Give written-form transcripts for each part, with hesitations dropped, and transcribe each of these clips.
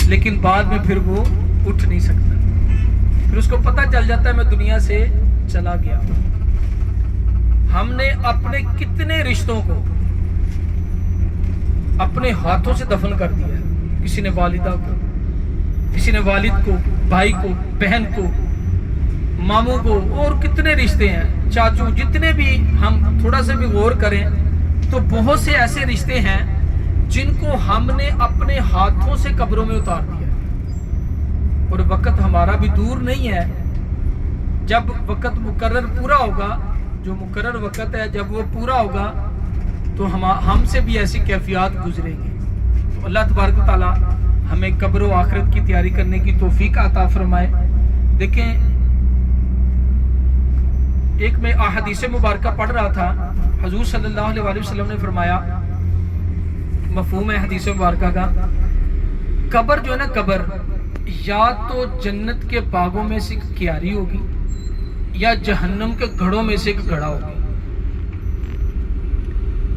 لیکن بعد میں پھر وہ اٹھ نہیں سکتا، پھر اس کو پتہ چل جاتا ہے میں دنیا سے چلا گیا۔ ہم نے اپنے کتنے رشتوں کو اپنے ہاتھوں سے دفن کر دیا ہے، کسی نے والدہ کو، کسی نے والد کو، بھائی کو، بہن کو، ماموں کو، اور کتنے رشتے ہیں، چاچو، جتنے بھی ہم تھوڑا سا بھی غور کریں تو بہت سے ایسے رشتے ہیں جن کو ہم نے اپنے ہاتھوں سے قبروں میں اتار دیا ہے۔ اور وقت ہمارا بھی دور نہیں ہے، جب وقت مقرر پورا ہوگا، جو مقرر وقت ہے جب وہ پورا ہوگا تو ہم سے بھی ایسی کیفیات گزریں گی۔ تو اللہ تبارک و تعالی ہمیں قبر و آخرت کی تیاری کرنے کی توفیق عطا فرمائے۔ دیکھیں، ایک میں احادیث مبارکہ پڑھ رہا تھا، حضور صلی اللہ علیہ وسلم نے فرمایا، مفہوم ہے حدیث مبارکہ کا، قبر جو ہے نا، قبر یا تو جنت کے باغوں میں سے ایک کیاری ہوگی یا جہنم کے گھڑوں میں سے ایک گھڑا ہوگی،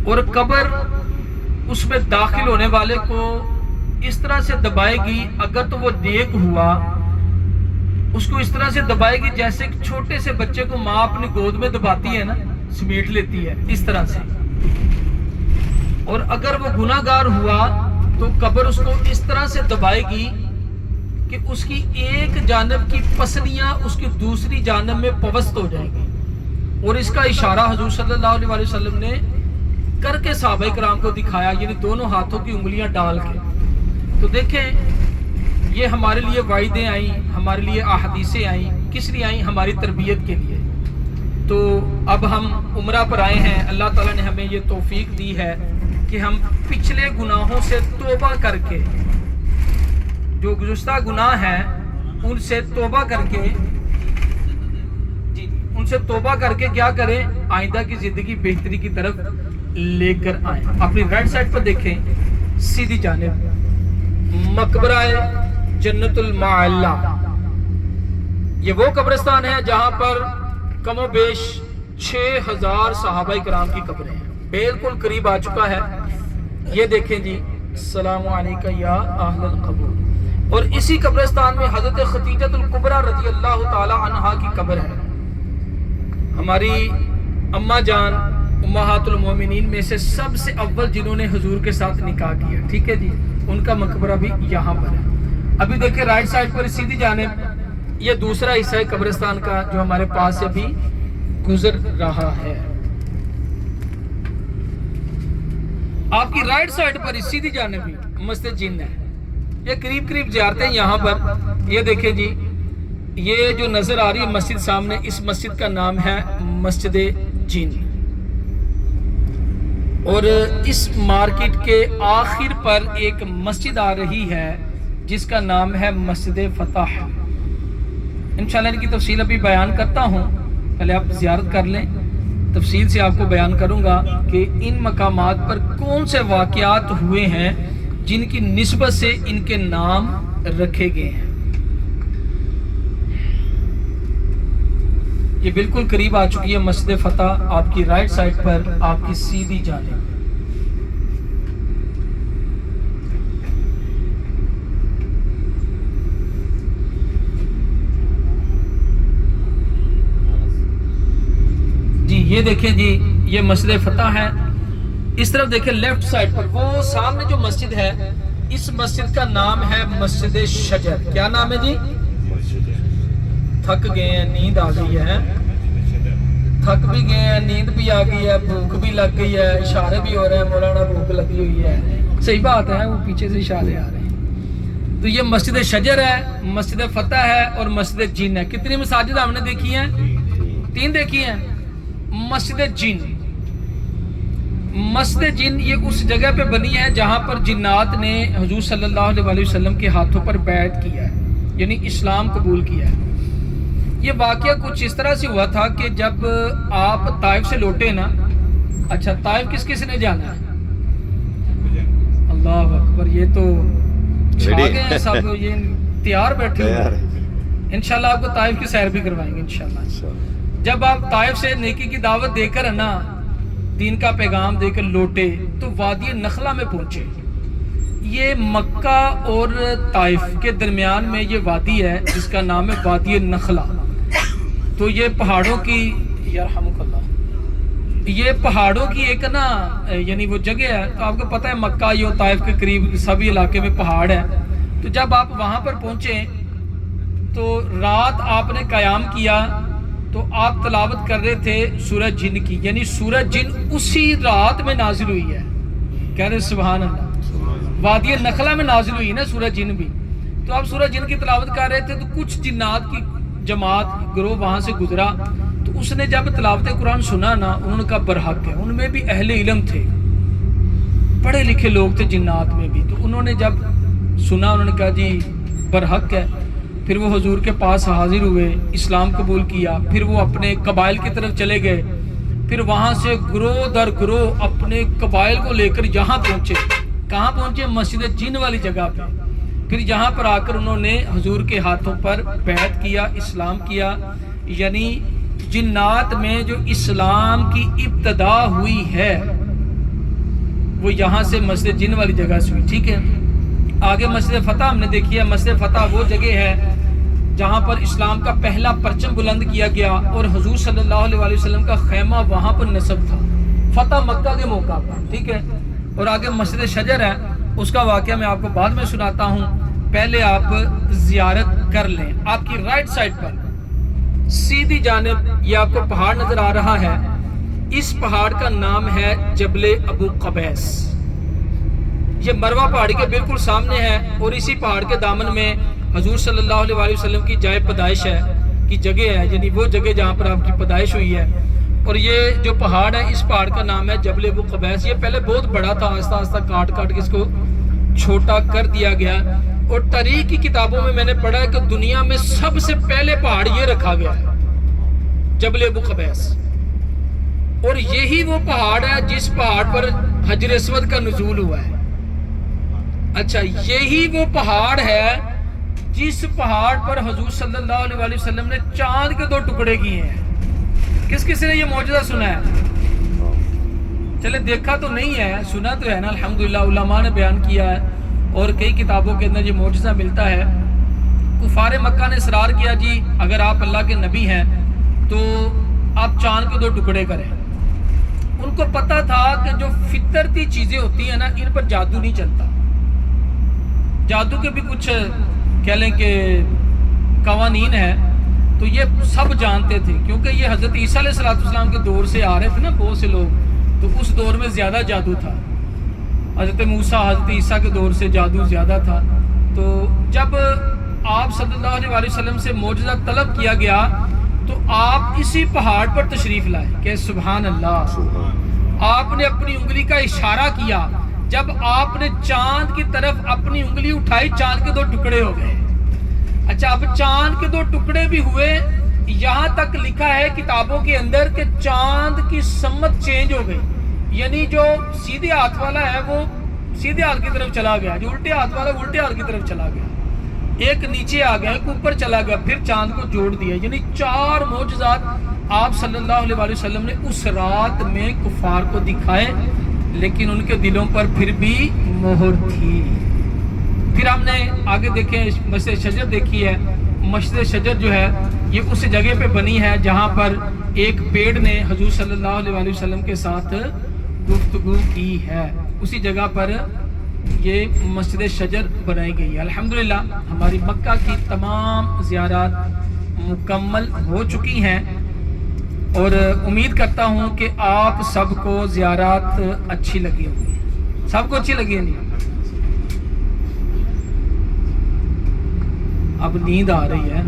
اور قبر اس میں داخل ہونے والے کو اس طرح سے دبائے گی، اگر تو وہ نیک ہوا اس کو اس طرح سے دبائے گی جیسے ایک چھوٹے سے بچے کو ماں اپنی گود میں دباتی ہے نا، سمیٹ لیتی ہے اس طرح سے، اور اگر وہ گناہ گار ہوا تو قبر اس کو اس طرح سے دبائے گی کہ اس کی ایک جانب کی پسلیاں اس کی دوسری جانب میں پوست ہو جائیں گی، اور اس کا اشارہ حضور صلی اللہ علیہ وسلم نے کر کے صحابہ کرام کو دکھایا، یعنی دونوں ہاتھوں کی انگلیاں ڈال کے۔ تو دیکھیں، یہ ہمارے لیے وعیدیں آئیں، ہمارے لیے احادیثیں آئیں، کس لیے آئیں؟ ہماری تربیت کے لیے۔ تو اب ہم عمرہ پر آئے ہیں، اللہ تعالیٰ نے ہمیں یہ توفیق دی ہے کہ ہم پچھلے گناہوں سے توبہ کر کے، جو گزشتہ گناہ ہیں ان سے توبہ کر کے، ان سے توبہ کر کے کیا کریں؟ آئندہ کی زندگی بہتری کی طرف لے کر آئیں۔ اپنی رائٹ سائڈ پر دیکھیں، سیدھی جانب مقبرہ جنت المعلا، یہ وہ قبرستان ہے جہاں پر کم و بیش 6000 صحابہ کرام کی قبریں ہیں، بالکل قریب آ چکا ہے۔ یہ دیکھیں جی، السلام علیکہ یا اہل القبور، اور اسی قبرستان میں حضرت خدیجہ الکبریٰ رضی اللہ تعالی عنہا کی قبر ہے۔ ہماری اماں جان امہات المومنین میں سے سب سے اول جنہوں نے حضور کے ساتھ نکاح کیا، ٹھیک ہے جی، ان کا مقبرہ بھی یہاں پر ہے۔ ابھی دیکھیں رائٹ سائڈ پر سیدھی جانب، یہ دوسرا حصہ ہے قبرستان کا جو ہمارے پاس سے ابھی گزر رہا ہے۔ آپ کی رائٹ سائڈ پر سیدھی جانب بھی مسجد جن ہے، یہ قریب قریب زیارتیں یہاں پر۔ یہ دیکھیں جی، یہ جو نظر آ رہی ہے مسجد سامنے، اس مسجد کا نام ہے مسجد جن، اور اس مارکیٹ کے آخر پر ایک مسجد آ رہی ہے جس کا نام ہے مسجد فتح۔ انشاءاللہ ان کی تفصیل ابھی بیان کرتا ہوں، پہلے آپ زیارت کر لیں، تفصیل سے آپ کو بیان کروں گا کہ ان مقامات پر کون سے واقعات ہوئے ہیں جن کی نسبت سے ان کے نام رکھے گئے ہیں۔ یہ بالکل قریب آ چکی ہے مسجد فتح، آپ کی رائٹ سائڈ پر، آپ کی سیدھی جانب۔ جی یہ دیکھیں جی، یہ مسجد فتح ہے۔ اس طرف دیکھیں لیفٹ سائڈ پر، وہ سامنے جو مسجد ہے، اس مسجد کا نام ہے مسجد شجر۔ کیا نام ہے جی؟ تھک گئے ہیں، نیند آ گئی ہے، تھک بھی گئے ہیں، نیند بھی آ گئی ہے، بھوک بھی لگ گئی ہے، اشارے بھی ہو رہے ہیں، مولانا بھوک لگی ہوئی ہے، صحیح بات ہے، وہ پیچھے سے اشارے آ رہے ہیں۔ تو یہ مسجد شجر ہے، مسجد فتح ہے اور مسجد جن ہے۔ کتنی مساجد ہم نے دیکھی ہیں؟ 3 دیکھی ہیں۔ مسجد جن، مسجد جن یہ اس جگہ پہ بنی ہے جہاں پر جنات نے حضور صلی اللہ علیہ وسلم کے ہاتھوں پر بیعت کیا ہے، یعنی اسلام قبول کیا ہے۔ یہ واقعہ کچھ اس طرح سے ہوا تھا کہ جب آپ طائف سے لوٹے نا، اچھا طائف کس کس نے جانا ہے؟ اللہ اکبر، یہ تو چھا گئے ہیں سب، یہ تیار بیٹھے ہوئے ہیں۔ انشاءاللہ آپ کو طائف کی سیر بھی کروائیں گے انشاءاللہ۔ جب آپ طائف سے نیکی کی دعوت دے کر نا، دین کا پیغام دے کر لوٹے تو وادی نخلا میں پہنچے۔ یہ مکہ اور طائف کے درمیان میں یہ وادی ہے جس کا نام ہے وادی نخلہ. تو یہ پہاڑوں کی یرحمک اللہ، یہ پہاڑوں کی ایک نا یعنی وہ جگہ ہے. تو آپ کو پتہ ہے مکہ یہ طائف کے قریب سبھی علاقے میں پہاڑ ہے. تو جب آپ وہاں پر پہنچے تو رات آپ نے قیام کیا تو آپ تلاوت کر رہے تھے سورہ جن کی، یعنی سورہ جن اسی رات میں نازل ہوئی ہے. کہہ رہے سبحان اللہ. وادی نخلہ میں نازل ہوئی نا سورہ جن بھی. تو آپ سورہ جن کی تلاوت کر رہے تھے تو کچھ جنات کی جماعت گروہ وہاں سے گزرا. تو اس نے جب تلاوت قرآن سنا نا، انہوں نے کہا برحق ہے. ان میں بھی اہل علم تھے، پڑھے لکھے لوگ تھے جنات میں بھی. تو انہوں نے جب سنا انہوں نے کہا جی برحق ہے. پھر وہ حضور کے پاس حاضر ہوئے، اسلام قبول کیا. پھر وہ اپنے قبائل کی طرف چلے گئے. پھر وہاں سے گروہ در گروہ اپنے قبائل کو لے کر یہاں پہنچے. کہاں پہنچے؟ مسجد جن والی جگہ پہ. پھر یہاں پر آ کر انہوں نے حضور کے ہاتھوں پر بیعت کیا، اسلام کیا. یعنی جنات میں جو اسلام کی ابتدا ہوئی ہے وہ یہاں سے مسجد جن والی جگہ سے ہوئی. ٹھیک ہے. آگے مسجد فتح ہم نے دیکھی ہے. مسجد فتح وہ جگہ ہے جہاں پر اسلام کا پہلا پرچم بلند کیا گیا اور حضور صلی اللہ علیہ وسلم کا خیمہ وہاں پر نصب تھا فتح مکہ کے موقع پر. ٹھیک ہے. اور آگے مسجد شجر ہے، اس کا واقعہ میں آپ کو بعد میں سناتا ہوں. پہلے آپ زیارت کر لیں. آپ کی رائٹ سائڈ پر سیدھی جانب یہ آپ کو پہاڑ نظر آ رہا ہے. اس پہاڑ کا نام ہے جبل ابو قبیس. یہ مروہ پہاڑی کے بالکل سامنے ہے اور اسی پہاڑ کے دامن میں حضور صلی اللہ علیہ وسلم کی جائے پیدائش ہے کی جگہ ہے، یعنی وہ جگہ جہاں پر آپ کی پیدائش ہوئی ہے. اور یہ جو پہاڑ ہے اس پہاڑ کا نام ہے جبل ابو قبیس. یہ پہلے بہت بڑا تھا، آہستہ آہستہ کاٹ کے اس کو چھوٹا کر دیا گیا. اور تاریخ کی کتابوں میں نے پڑھا ہے کہ دنیا میں سب سے پہلے پہاڑ یہ رکھا گیا ہے جبل ابو قبیس. اور یہی وہ پہاڑ ہے جس پہاڑ پر حجر اسود کا نزول ہوا ہے. اچھا، یہی وہ پہاڑ ہے جس پہاڑ پر حضور صلی اللہ علیہ وسلم نے چاند کے 2 ٹکڑے کیے ہیں. کس کس نے یہ معجزہ سنا ہے؟ چلے دیکھا تو نہیں ہے، سنا تو ہے نا. الحمدللہ علماء نے بیان کیا ہے اور کئی کتابوں کے اندر یہ معجزہ ملتا ہے. کفار مکہ نے اصرار کیا جی اگر آپ اللہ کے نبی ہیں تو آپ چاند کے 2 ٹکڑے کریں. ان کو پتا تھا کہ جو فطرتی چیزیں ہوتی ہیں نا ان پر جادو نہیں چلتا. جادو کے بھی کچھ کہہ لیں کہ قوانین ہیں، تو یہ سب جانتے تھے کیونکہ یہ حضرت عیسیٰ علیہ السلام کے دور سے آ رہے تھے نا بہت سے لوگ. تو اس دور میں زیادہ جادو تھا. حضرت موسیٰ حضرت عیسیٰ کے دور سے جادو زیادہ تھا. تو جب آپ صلی اللہ علیہ وسلم سے معجزہ طلب کیا گیا تو آپ اسی پہاڑ پر تشریف لائے کہ سبحان اللہ. آپ نے اپنی انگلی کا اشارہ کیا. جب آپ نے چاند کی طرف اپنی انگلی اٹھائی چاند کے 2 ٹکڑے ہو گئے. اچھا، اب چاند کے 2 ٹکڑے بھی ہوئے. یہاں تک لکھا ہے کتابوں کے اندر کہ چاند کی سمت چینج ہو گئی، یعنی جو سیدھے ہاتھ والا ہے وہ سیدھے ہاتھ کی طرف چلا گیا، جو الٹے ہاتھ والا الٹے ہاتھ کی طرف چلا گیا. ایک نیچے آ گیا، ایک اوپر چلا گیا، پھر چاند کو جوڑ دیا. یعنی 4 معجزات آپ صلی اللہ علیہ وسلم نے اس رات میں کفار کو دکھائے، لیکن ان کے دلوں پر پھر بھی مہر تھی. پھر ہم نے آگے دیکھیں مسجد شجر دیکھی ہے. مسجد شجر جو ہے یہ اس جگہ پہ بنی ہے جہاں پر ایک پیڑ نے حضور صلی اللہ علیہ وسلم کے ساتھ گفتگو کی ہے. اسی جگہ پر یہ مسجد شجر بنائی گئی ہے. الحمدللہ ہماری مکہ کی تمام زیارات مکمل ہو چکی ہیں اور امید کرتا ہوں کہ آپ سب کو زیارات اچھی لگی ہوگی. سب کو اچھی لگی نہیں؟ اب نیند آ رہی ہے.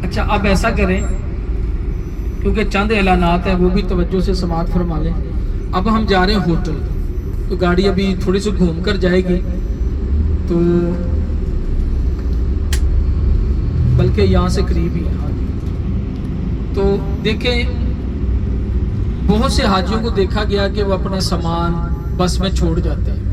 اچھا، اب ایسا کریں کیونکہ چند اعلانات ہیں وہ بھی توجہ سے سماعت فرما لیں. اب ہم جا رہے ہیں ہوٹل، تو گاڑی ابھی تھوڑی سی گھوم کر جائے گی، تو بلکہ یہاں سے قریب ہی ہے. تو دیکھیں بہت سے حاجیوں کو دیکھا گیا کہ وہ اپنا سامان بس میں چھوڑ جاتے ہیں.